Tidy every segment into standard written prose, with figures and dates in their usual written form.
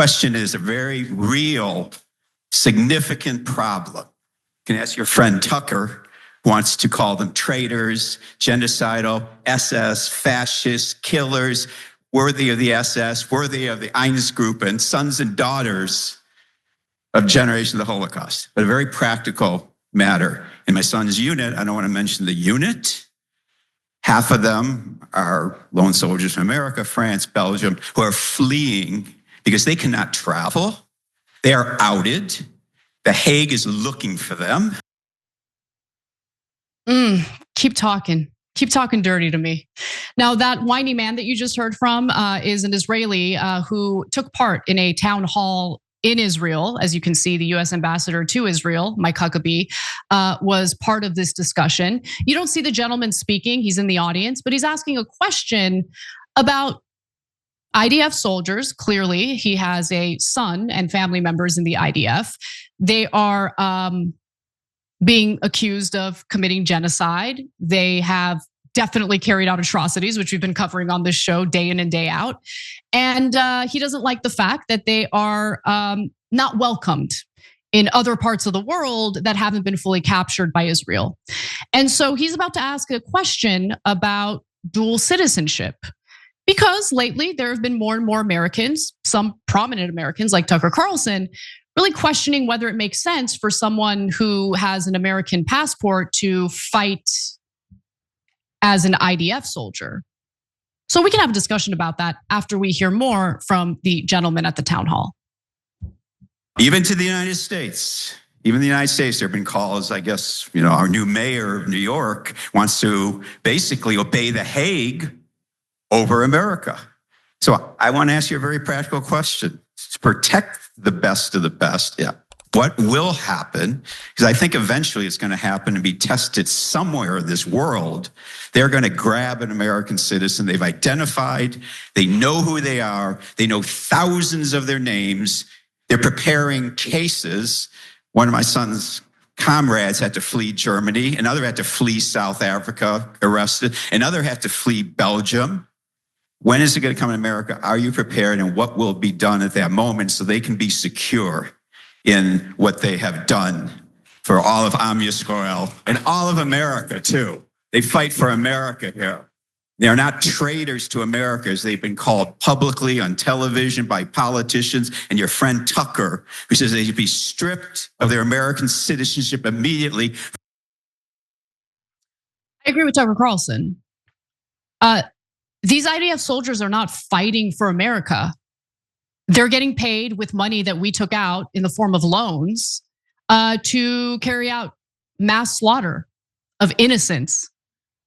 question is a very real, significant problem. You can ask your friend Tucker, who wants to call them traitors, genocidal, SS, fascist, killers, worthy of the SS, worthy of the Einsatzgruppen, sons and daughters of generations of the Holocaust. But a very practical matter. In my son's unit, I don't want to mention the unit. Half of them are lone soldiers from America, France, Belgium, who are fleeing because they cannot travel. They are outed. The Hague is looking for them. Keep talking. Keep talking dirty to me. Now, that whiny man that you just heard from is an Israeli who took part in a town hall in Israel. As you can see, the US ambassador to Israel, Mike Huckabee, was part of this discussion. You don't see the gentleman speaking, he's in the audience, but he's asking a question about IDF soldiers. Clearly, he has a son and family members in the IDF. They are being accused of committing genocide. They have definitely carried out atrocities, which we've been covering on this show day in and day out. And he doesn't like the fact that they are not welcomed in other parts of the world that haven't been fully captured by Israel. And so he's about to ask a question about dual citizenship. Because lately there have been more and more Americans, some prominent Americans like Tucker Carlson, really questioning whether it makes sense for someone who has an American passport to fight as an IDF soldier. So we can have a discussion about that after we hear more from the gentleman at the town hall. Even to the United States, there have been calls, I guess, our new mayor of New York wants to basically obey the Hague over America. So I want to ask you a very practical question. To protect the best of the best, what will happen? Because I think eventually it's going to happen and be tested somewhere in this world. They're going to grab an American citizen they've identified. They know who they are. They know thousands of their names. They're preparing cases. One of my son's comrades had to flee Germany. Another had to flee South Africa, arrested. Another had to flee Belgium. When is it going to come in America? Are you prepared? And what will be done at that moment so they can be secure in what they have done for all of Am Yisrael and all of America too? They fight for America here. They are not traitors to America, as they've been called publicly on television by politicians and your friend Tucker, who says they should be stripped of their American citizenship immediately. I agree with Tucker Carlson. These IDF soldiers are not fighting for America. They're getting paid with money that we took out in the form of loans to carry out mass slaughter of innocents,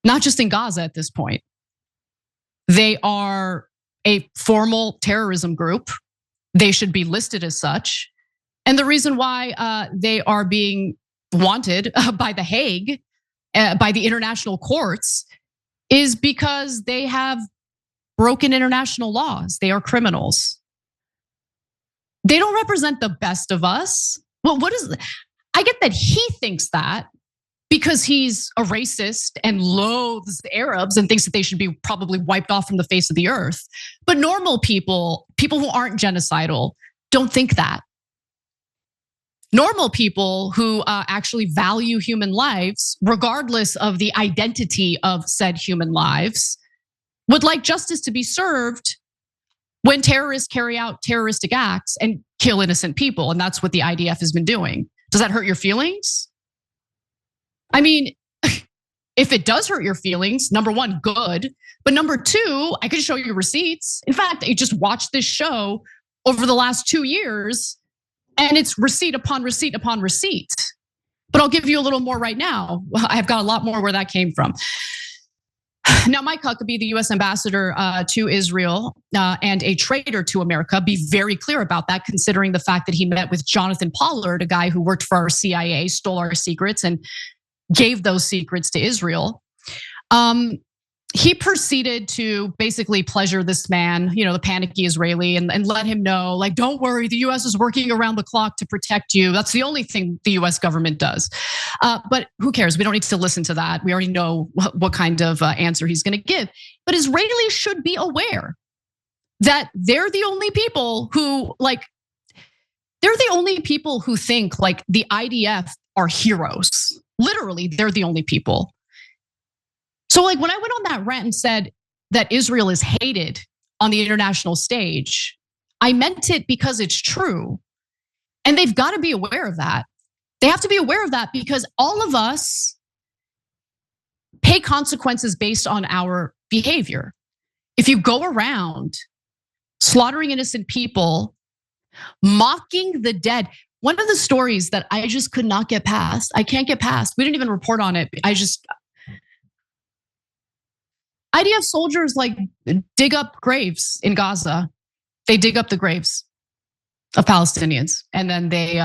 not just in Gaza at this point. They are a formal terrorism group. They should be listed as such. And the reason why they are being wanted by the Hague, by the international courts, is because they have broken international laws. They are criminals. They don't represent the best of us. Well, I get that he thinks that because he's a racist and loathes the Arabs and thinks that they should be probably wiped off from the face of the earth. But normal people who aren't genocidal, don't think that. Normal people who actually value human lives, regardless of the identity of said human lives, would like justice to be served when terrorists carry out terroristic acts and kill innocent people. And that's what the IDF has been doing. Does that hurt your feelings? I mean, if it does hurt your feelings, number one, good. But number two, I could show you receipts. In fact, I just watched this show over the last 2 years. And it's receipt upon receipt upon receipt. But I'll give you a little more right now. I've got a lot more where that came from. Now, Mike Huckabee, the US ambassador to Israel and a traitor to America, be very clear about that, considering the fact that he met with Jonathan Pollard, a guy who worked for our CIA, stole our secrets and gave those secrets to Israel. He proceeded to basically pleasure this man, the panicky Israeli, and let him know, like, don't worry, the US is working around the clock to protect you. That's the only thing the US government does. But who cares? We don't need to listen to that. We already know what kind of answer he's gonna give. But Israelis should be aware that they're the only people who they're the only people who think like the IDF are heroes. Literally, they're the only people. So like when I went on that rant and said that Israel is hated on the international stage, I meant it because it's true. And they've got to be aware of that. They have to be aware of that because all of us pay consequences based on our behavior. If you go around slaughtering innocent people, mocking the dead, one of the stories that I just could not get past, I can't get past, we didn't even report on it. IDF soldiers like dig up graves in Gaza. They dig up the graves of Palestinians and then they,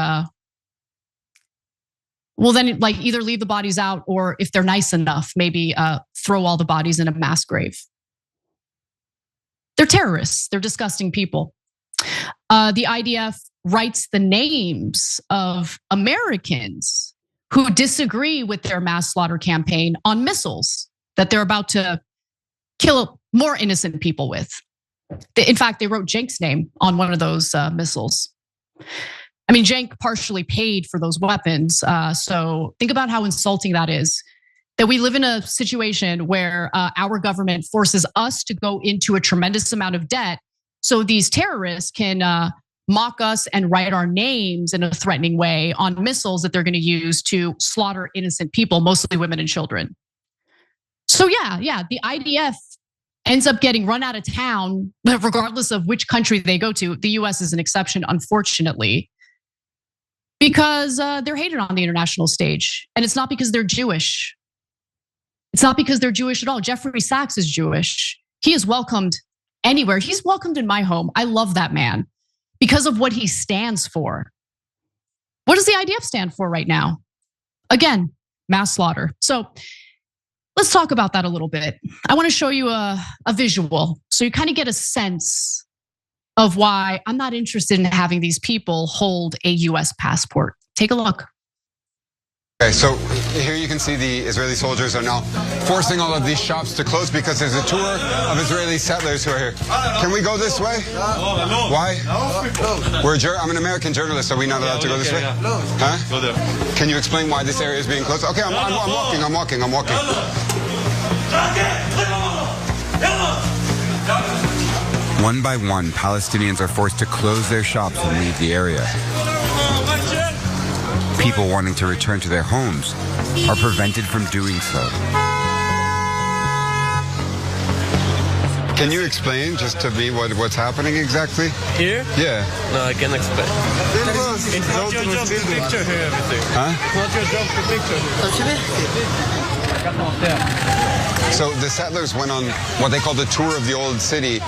then like either leave the bodies out or if they're nice enough, maybe throw all the bodies in a mass grave. They're terrorists, they're disgusting people. The IDF writes the names of Americans who disagree with their mass slaughter campaign on missiles that they're about to kill more innocent people with. In fact, they wrote Cenk's name on one of those missiles. I mean, Cenk partially paid for those weapons. So think about how insulting that is. That we live in a situation where our government forces us to go into a tremendous amount of debt so these terrorists can mock us and write our names in a threatening way on missiles that they're going to use to slaughter innocent people, mostly women and children. So yeah, the IDF ends up getting run out of town, regardless of which country they go to. The US is an exception, unfortunately, because they're hated on the international stage. And it's not because they're Jewish. It's not because they're Jewish at all. Jeffrey Sachs is Jewish. He is welcomed anywhere. He's welcomed in my home. I love that man because of what he stands for. What does the IDF stand for right now? Again, mass slaughter. So let's talk about that a little bit. I want to show you a visual so you kind of get a sense of why I'm not interested in having these people hold a US passport. Take a look. Okay, so here you can see the Israeli soldiers are now forcing all of these shops to close because there's a tour of Israeli settlers who are here. Can we go this way? Why? I'm an American journalist. Are we not allowed to go this way? Huh? Go there. Can you explain why this area is being closed? Okay, I'm walking. One by one, Palestinians are forced to close their shops and leave the area. People wanting to return to their homes are prevented from doing so. Can you explain just to me what's happening exactly? Here? Yeah. No, I can't explain. It's not your job to picture here everything. Huh? It's not your job to picture here. So the settlers went on what they call the tour of the old city.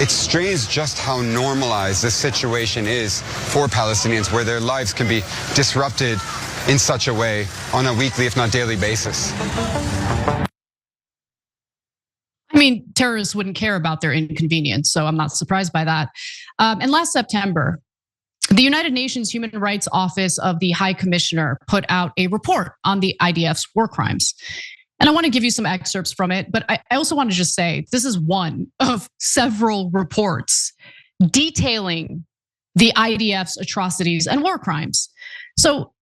It's strange just how normalized this situation is for Palestinians, where their lives can be disrupted in such a way on a weekly, if not daily basis. I mean, terrorists wouldn't care about their inconvenience, so I'm not surprised by that. And last September, the United Nations Human Rights Office of the High Commissioner put out a report on the IDF's war crimes. And I want to give you some excerpts from it, but I also want to just say this is one of several reports detailing the IDF's atrocities and war crimes. So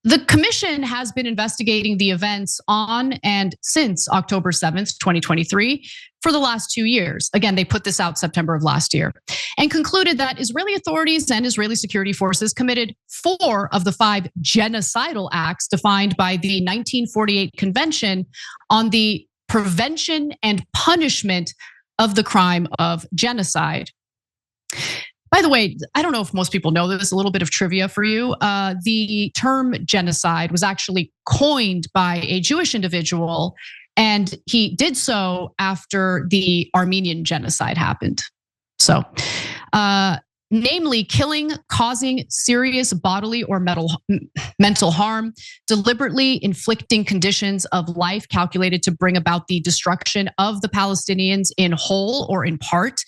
the commission has been investigating the events on and since October 7th, 2023 for the last 2 years. Again, they put this out September of last year and concluded that Israeli authorities and Israeli security forces committed 4 of the 5 genocidal acts defined by the 1948 Convention on the Prevention and Punishment of the Crime of Genocide. By the way, I don't know if most people know this, a little bit of trivia for you. The term genocide was actually coined by a Jewish individual, and he did so after the Armenian genocide happened. So, namely killing, causing serious bodily or mental harm, deliberately inflicting conditions of life calculated to bring about the destruction of the Palestinians in whole or in part,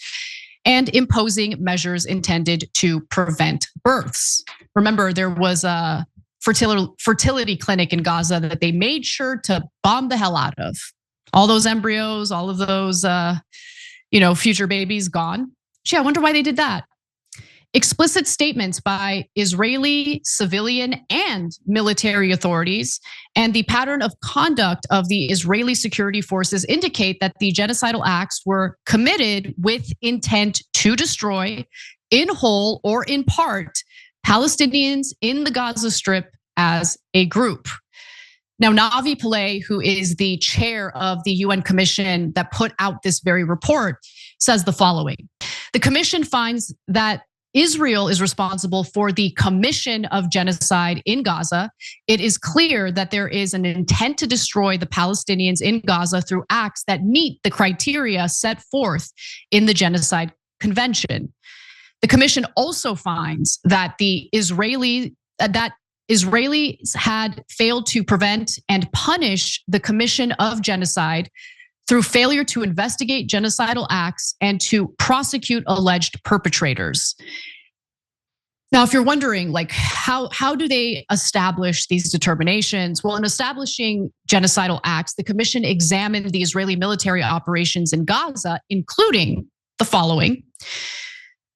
and imposing measures intended to prevent births. Remember, there was a fertility clinic in Gaza that they made sure to bomb the hell out of. All those embryos, all of those, future babies gone. Gee, I wonder why they did that. Explicit statements by Israeli civilian and military authorities and the pattern of conduct of the Israeli security forces indicate that the genocidal acts were committed with intent to destroy, in whole or in part, Palestinians in the Gaza Strip as a group. Now, Navi Pillay, who is the chair of the UN commission that put out this very report, says the following. The commission finds that Israel is responsible for the commission of genocide in Gaza. It is clear that there is an intent to destroy the Palestinians in Gaza through acts that meet the criteria set forth in the Genocide Convention. The commission also finds that Israelis had failed to prevent and punish the commission of genocide through failure to investigate genocidal acts and to prosecute alleged perpetrators. Now, if you're wondering, like, how do they establish these determinations? Well, in establishing genocidal acts, the commission examined the Israeli military operations in Gaza, including the following: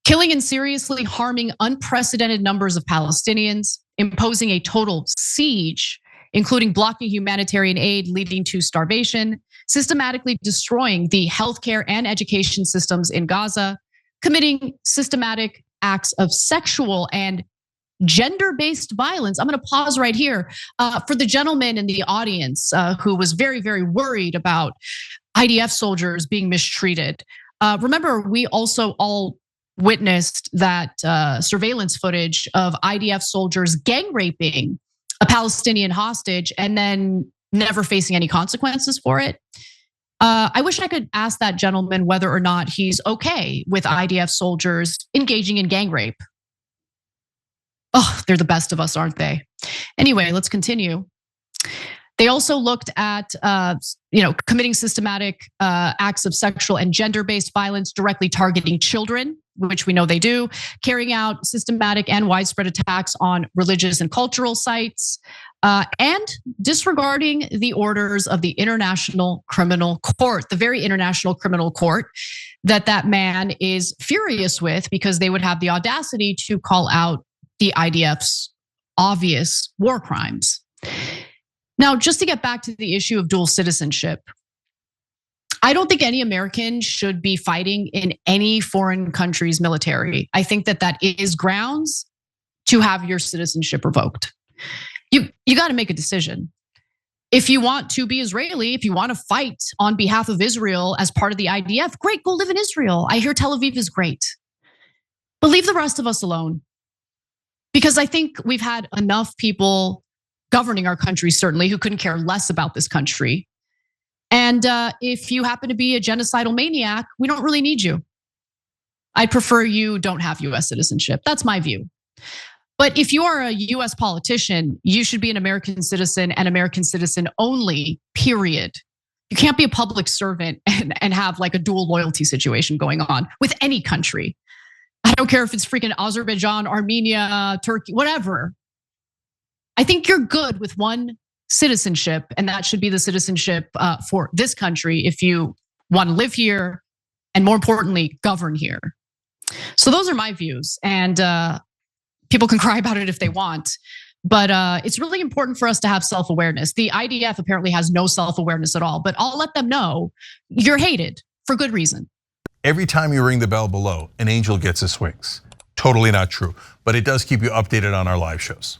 killing and seriously harming unprecedented numbers of Palestinians, imposing a total siege, including blocking humanitarian aid leading to starvation, systematically destroying the healthcare and education systems in Gaza, committing systematic acts of sexual and gender-based violence. I'm gonna pause right here for the gentleman in the audience who was very, very worried about IDF soldiers being mistreated. Remember, we also all witnessed that surveillance footage of IDF soldiers gang raping a Palestinian hostage and then never facing any consequences for it. I wish I could ask that gentleman whether or not he's okay with IDF soldiers engaging in gang rape. Oh, they're the best of us, aren't they? Anyway, let's continue. They also looked at committing systematic acts of sexual and gender-based violence directly targeting children, which we know they do, carrying out systematic and widespread attacks on religious and cultural sites, and disregarding the orders of the International Criminal Court, the very International Criminal Court that man is furious with because they would have the audacity to call out the IDF's obvious war crimes. Now, just to get back to the issue of dual citizenship, I don't think any American should be fighting in any foreign country's military. I think that is grounds to have your citizenship revoked. You got to make a decision. If you want to be Israeli, if you want to fight on behalf of Israel as part of the IDF, great, go live in Israel. I hear Tel Aviv is great. But leave the rest of us alone. Because I think we've had enough people governing our country, certainly, who couldn't care less about this country. And if you happen to be a genocidal maniac, we don't really need you. I'd prefer you don't have US citizenship. That's my view. But if you are a US politician, you should be an American citizen and American citizen only, period. You can't be a public servant and have like a dual loyalty situation going on with any country. I don't care if it's freaking Azerbaijan, Armenia, Turkey, whatever. I think you're good with one citizenship, and that should be the citizenship for this country if you want to live here and, more importantly, govern here. So those are my views, and people can cry about it if they want, but it's really important for us to have self-awareness. The IDF apparently has no self-awareness at all, but I'll let them know you're hated for good reason. Every time you ring the bell below, an angel gets his wings. Totally not true, but it does keep you updated on our live shows.